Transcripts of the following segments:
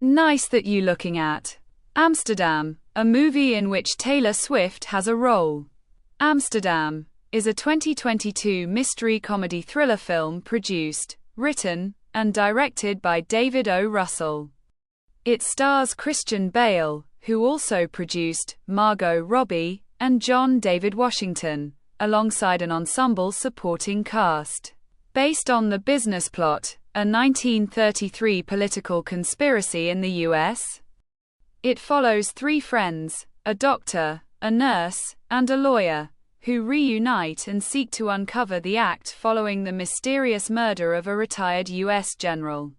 Nice that you looking at. Amsterdam, a movie in which Taylor Swift has a role. Amsterdam is a 2022 mystery comedy thriller film produced, written, and directed by David O. Russell. It stars Christian Bale, who also produced, Margot Robbie, and John David Washington, alongside an ensemble supporting cast. Based on the business plot, a 1933 political conspiracy in the U.S., it follows three friends, a doctor, a nurse, and a lawyer, who reunite and seek to uncover the act following the mysterious murder of a retired U.S. general.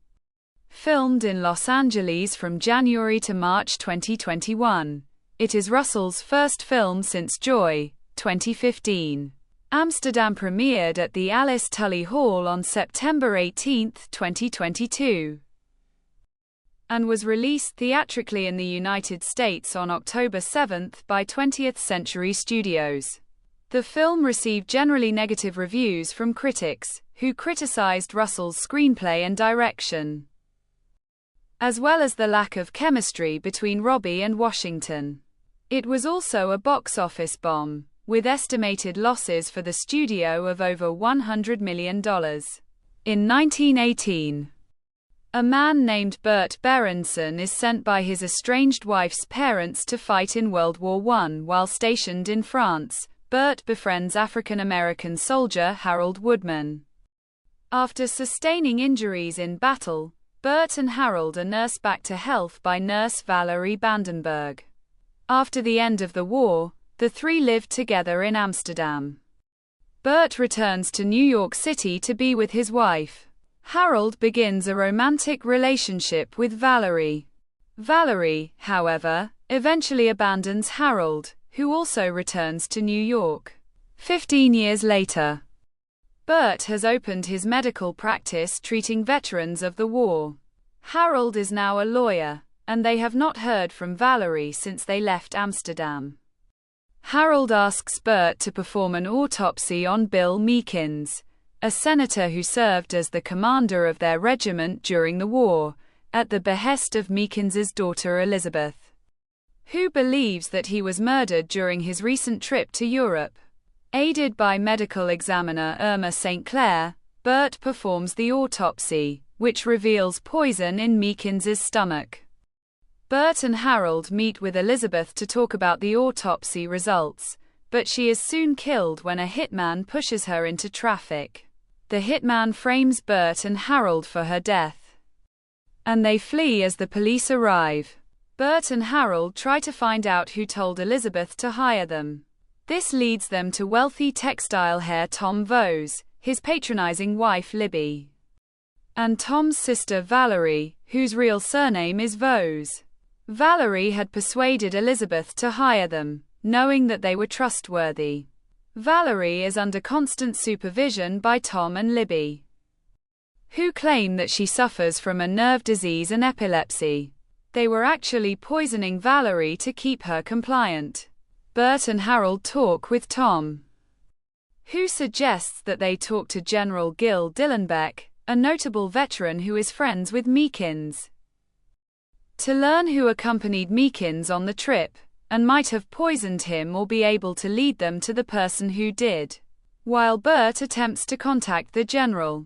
Filmed in Los Angeles from January to March 2021, it is Russell's first film since Joy, 2015. Amsterdam premiered at the Alice Tully Hall on September 18, 2022, and was released theatrically in the United States on October 7 by 20th Century Studios. The film received generally negative reviews from critics, who criticized Russell's screenplay and direction, as well as the lack of chemistry between Robbie and Washington. It was also a box office bomb, with estimated losses for the studio of over $100 million. In 1918, a man named Bert Berenson is sent by his estranged wife's parents to fight in World War I. While stationed in France, Bert befriends African-American soldier Harold Woodman. After sustaining injuries in battle, Bert and Harold are nursed back to health by nurse Valerie Vandenberg. After the end of the war, the three lived together in Amsterdam. Bert returns to New York City to be with his wife. Harold begins a romantic relationship with Valerie. Valerie, however, eventually abandons Harold, who also returns to New York. 15 years later, Bert has opened his medical practice treating veterans of the war. Harold is now a lawyer, and they have not heard from Valerie since they left Amsterdam. Harold asks Bert to perform an autopsy on Bill Meekins, a senator who served as the commander of their regiment during the war, at the behest of Meekins's daughter Elizabeth, who believes that he was murdered during his recent trip to Europe. Aided by medical examiner Irma St. Clair, Bert performs the autopsy, which reveals poison in Meekins's stomach. Bert and Harold meet with Elizabeth to talk about the autopsy results, but she is soon killed when a hitman pushes her into traffic. The hitman frames Bert and Harold for her death, and they flee as the police arrive. Bert and Harold try to find out who told Elizabeth to hire them. This leads them to wealthy textile heir Tom Vose, his patronizing wife Libby, and Tom's sister Valerie, whose real surname is Vose. Valerie had persuaded Elizabeth to hire them, knowing that they were trustworthy. Valerie is under constant supervision by Tom and Libby, who claim that she suffers from a nerve disease and epilepsy. They were actually poisoning Valerie to keep her compliant. Bert and Harold talk with Tom, who suggests that they talk to General Gil Dillenbeck, a notable veteran who is friends with Meekins, to learn who accompanied Meekins on the trip, and might have poisoned him or be able to lead them to the person who did. While Bert attempts to contact the general,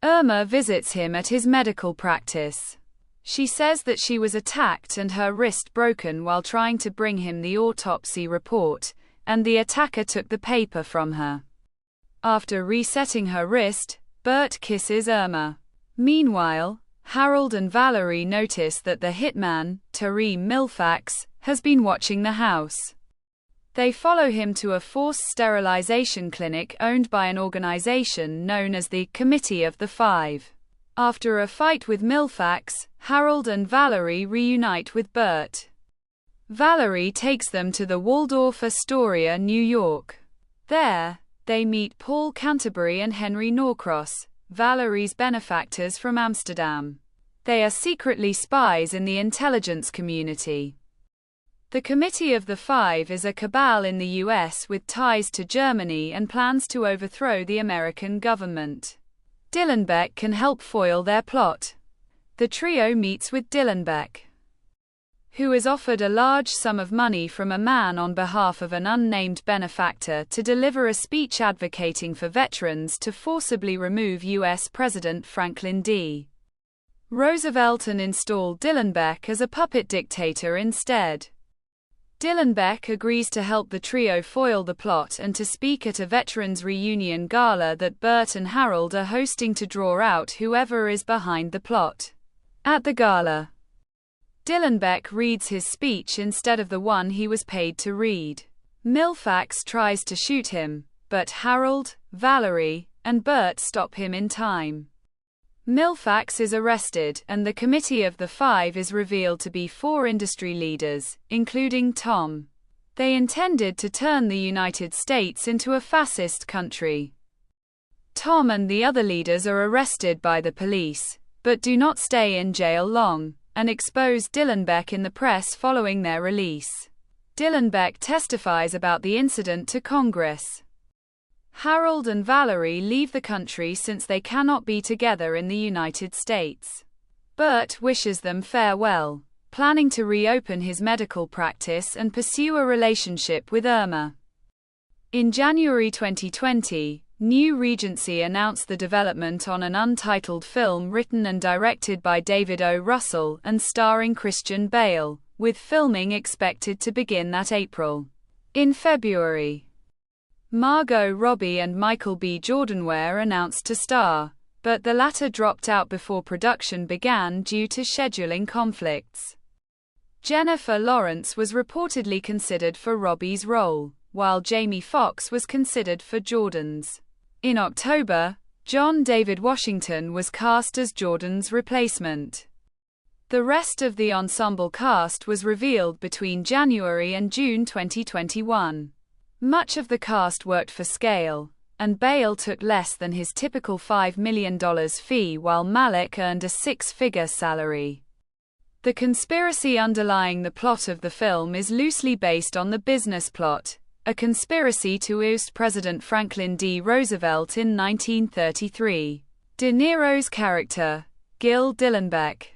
Irma visits him at his medical practice. She says that she was attacked and her wrist broken while trying to bring him the autopsy report, and the attacker took the paper from her. After resetting her wrist, Bert kisses Irma. Meanwhile, Harold and Valerie notice that the hitman, Tareem Milfax, has been watching the house. They follow him to a forced sterilization clinic owned by an organization known as the Committee of the Five. After a fight with Milfax, Harold and Valerie reunite with Bert. Valerie takes them to the Waldorf Astoria, New York. There, they meet Paul Canterbury and Henry Norcross, Valerie's benefactors from Amsterdam. They are secretly spies in the intelligence community. The Committee of the Five is a cabal in the US with ties to Germany and plans to overthrow the American government. Dillenbeck can help foil their plot. The trio meets with Dillenbeck, who is offered a large sum of money from a man on behalf of an unnamed benefactor to deliver a speech advocating for veterans to forcibly remove U.S. President Franklin D. Roosevelt and install Dillenbeck as a puppet dictator instead. Dillenbeck agrees to help the trio foil the plot and to speak at a veterans reunion gala that Burt and Harold are hosting to draw out whoever is behind the plot. At the gala, Dillenbeck reads his speech instead of the one he was paid to read. Milfax tries to shoot him, but Harold, Valerie, and Burt stop him in time. Milfax is arrested, and the Committee of the Five is revealed to be 4 industry leaders, including Tom. They intended to turn the United States into a fascist country. Tom and the other leaders are arrested by the police, but do not stay in jail long, and expose Dillenbeck in the press following their release. Dillenbeck testifies about the incident to Congress. Harold and Valerie leave the country since they cannot be together in the United States. Burt wishes them farewell, planning to reopen his medical practice and pursue a relationship with Irma. In January 2020, New Regency announced the development on an untitled film written and directed by David O. Russell and starring Christian Bale, with filming expected to begin that April. In February, Margot Robbie and Michael B. Jordan were announced to star, but the latter dropped out before production began due to scheduling conflicts. Jennifer Lawrence was reportedly considered for Robbie's role, while Jamie Foxx was considered for Jordan's. In October, John David Washington was cast as Jordan's replacement. The rest of the ensemble cast was revealed between January and June 2021. Much of the cast worked for scale, and Bale took less than his typical $5 million fee while Malek earned a 6-figure salary. The conspiracy underlying the plot of the film is loosely based on the business plot, a conspiracy to oust President Franklin D. Roosevelt in 1933. De Niro's character, Gil Dillenbeck,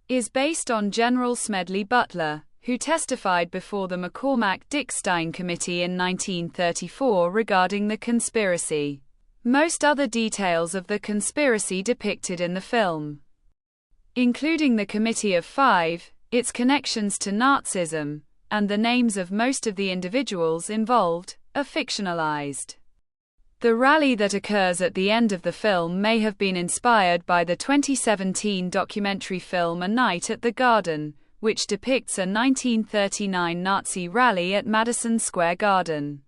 is based on General Smedley Butler, who testified before the McCormack-Dickstein Committee in 1934 regarding the conspiracy. Most other details of the conspiracy depicted in the film, including the Committee of Five, its connections to Nazism, and the names of most of the individuals involved, are fictionalized. The rally that occurs at the end of the film may have been inspired by the 2017 documentary film A Night at the Garden, which depicts a 1939 Nazi rally at Madison Square Garden.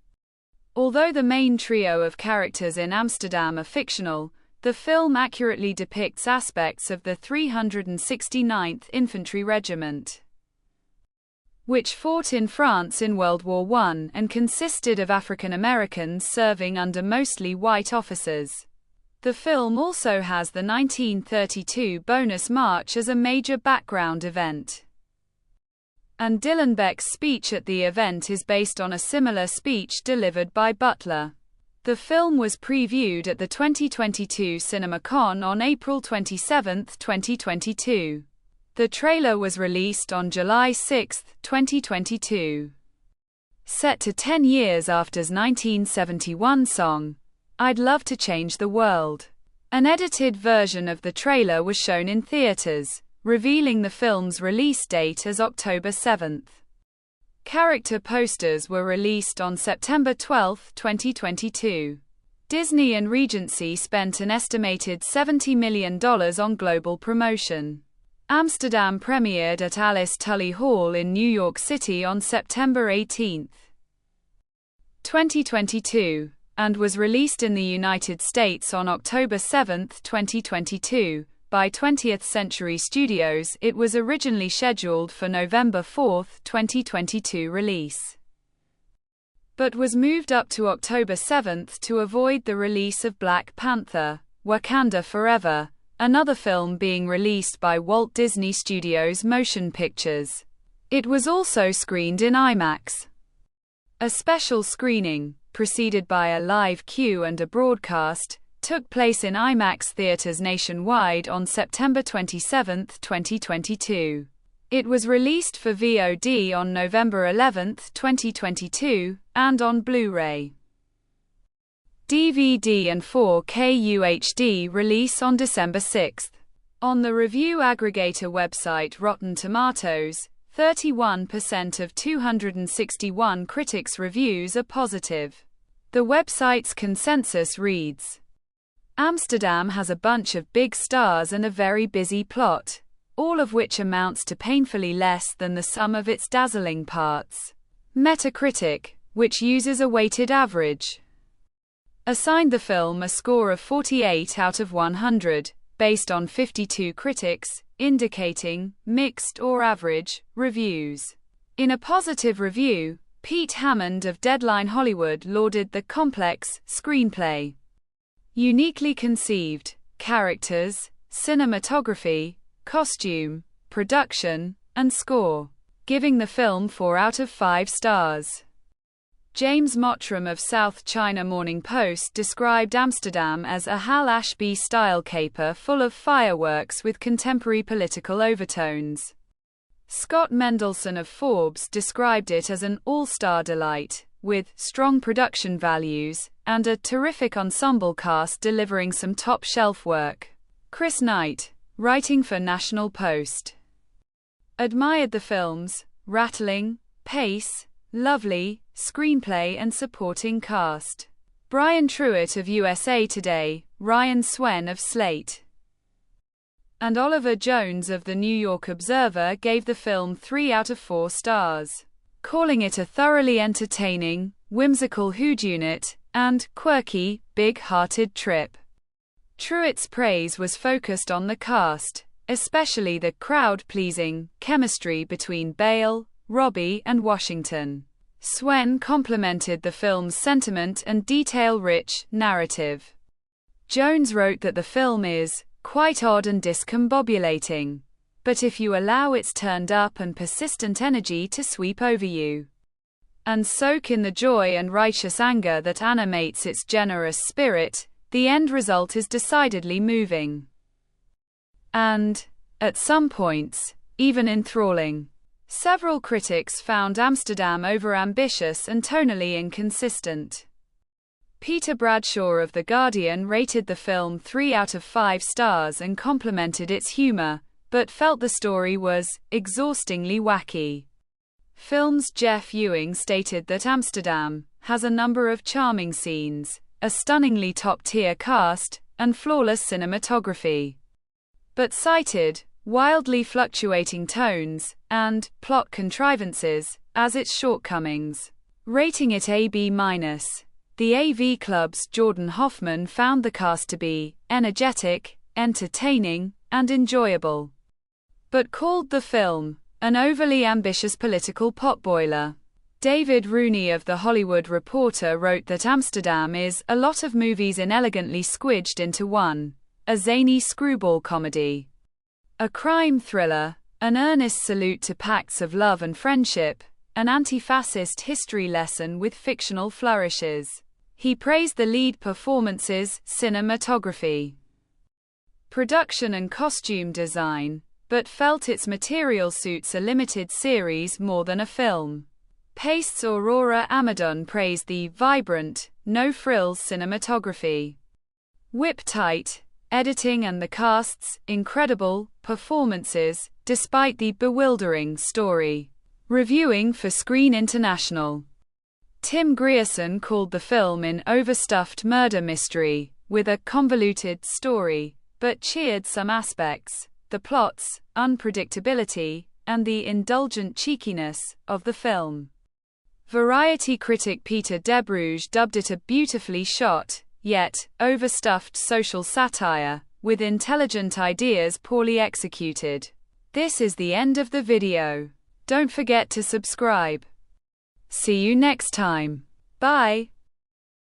Although the main trio of characters in Amsterdam are fictional, the film accurately depicts aspects of the 369th Infantry Regiment, which fought in France in World War I and consisted of African Americans serving under mostly white officers. The film also has the 1932 bonus march as a major background event, and Dillenbeck's speech at the event is based on a similar speech delivered by Butler. The film was previewed at the 2022 CinemaCon on April 27, 2022. The trailer was released on July 6, 2022. Set to 10 years after his 1971 song, I'd Love to Change the World, an edited version of the trailer was shown in theaters, revealing the film's release date as October 7. Character posters were released on September 12, 2022. Disney and Regency spent an estimated $70 million on global promotion. Amsterdam premiered at Alice Tully Hall in New York City on September 18, 2022, and was released in the United States on October 7, 2022. By 20th Century Studios, it was originally scheduled for November 4, 2022 release, but was moved up to October 7 to avoid the release of Black Panther: Wakanda Forever, another film being released by Walt Disney Studios Motion Pictures. It was also screened in IMAX. A special screening, preceded by a live queue and a broadcast, took place in IMAX theaters nationwide on September 27, 2022. It was released for VOD on November 11, 2022, and on Blu-ray, DVD and 4K UHD release on December 6. On the review aggregator website Rotten Tomatoes, 31% of 261 critics' reviews are positive. The website's consensus reads, Amsterdam has a bunch of big stars and a very busy plot, all of which amounts to painfully less than the sum of its dazzling parts. Metacritic, which uses a weighted average, assigned the film a score of 48 out of 100, based on 52 critics, indicating mixed or average reviews. In a positive review, Pete Hammond of Deadline Hollywood lauded the complex screenplay, uniquely conceived characters, cinematography, costume, production, and score, giving the film 4 out of 5 stars. James Mottram of South China Morning Post described Amsterdam as a Hal Ashby-style caper full of fireworks with contemporary political overtones. Scott Mendelson of Forbes described it as an all-star delight, with strong production values, and a terrific ensemble cast delivering some top-shelf work. Chris Knight, writing for National Post, admired the film's rattling pace, lovely screenplay and supporting cast. Brian Truitt of USA Today, Ryan Swen of Slate, and Oliver Jones of the New York Observer gave the film 3 out of 4 stars, calling it a thoroughly entertaining, whimsical whodunit, and quirky, big-hearted trip. Truitt's praise was focused on the cast, especially the crowd-pleasing chemistry between Bale, Robbie, and Washington. Swen complimented the film's sentiment and detail-rich narrative. Jones wrote that the film is quite odd and discombobulating, but if you allow its turned-up and persistent energy to sweep over you, and soak in the joy and righteous anger that animates its generous spirit, the end result is decidedly moving. And, at some points, even enthralling. Several critics found Amsterdam overambitious and tonally inconsistent. Peter Bradshaw of The Guardian rated the film 3 out of 5 stars and complimented its humor, but felt the story was exhaustingly wacky. Film's Jeff Ewing stated that Amsterdam has a number of charming scenes, a stunningly top-tier cast, and flawless cinematography, but cited wildly fluctuating tones and plot contrivances as its shortcomings, rating it a B-. The AV Club's Jordan Hoffman found the cast to be energetic, entertaining, and enjoyable, but called the film an overly ambitious political potboiler. David Rooney of The Hollywood Reporter wrote that Amsterdam is a lot of movies inelegantly squidged into one, a zany screwball comedy, a crime thriller, an earnest salute to pacts of love and friendship, an anti-fascist history lesson with fictional flourishes. He praised the lead performances, cinematography, production and costume design, but felt its material suits a limited series more than a film. Paste's Aurora Amadon praised the vibrant, no-frills cinematography, whip-tight editing and the cast's incredible performances, despite the bewildering story. Reviewing for Screen International, Tim Grierson called the film an overstuffed murder mystery, with a convoluted story, but cheered some aspects, the plot's unpredictability, and the indulgent cheekiness of the film. Variety critic Peter Debruge dubbed it a beautifully shot, yet overstuffed social satire, with intelligent ideas poorly executed. This is the end of the video. Don't forget to subscribe. See you next time. Bye.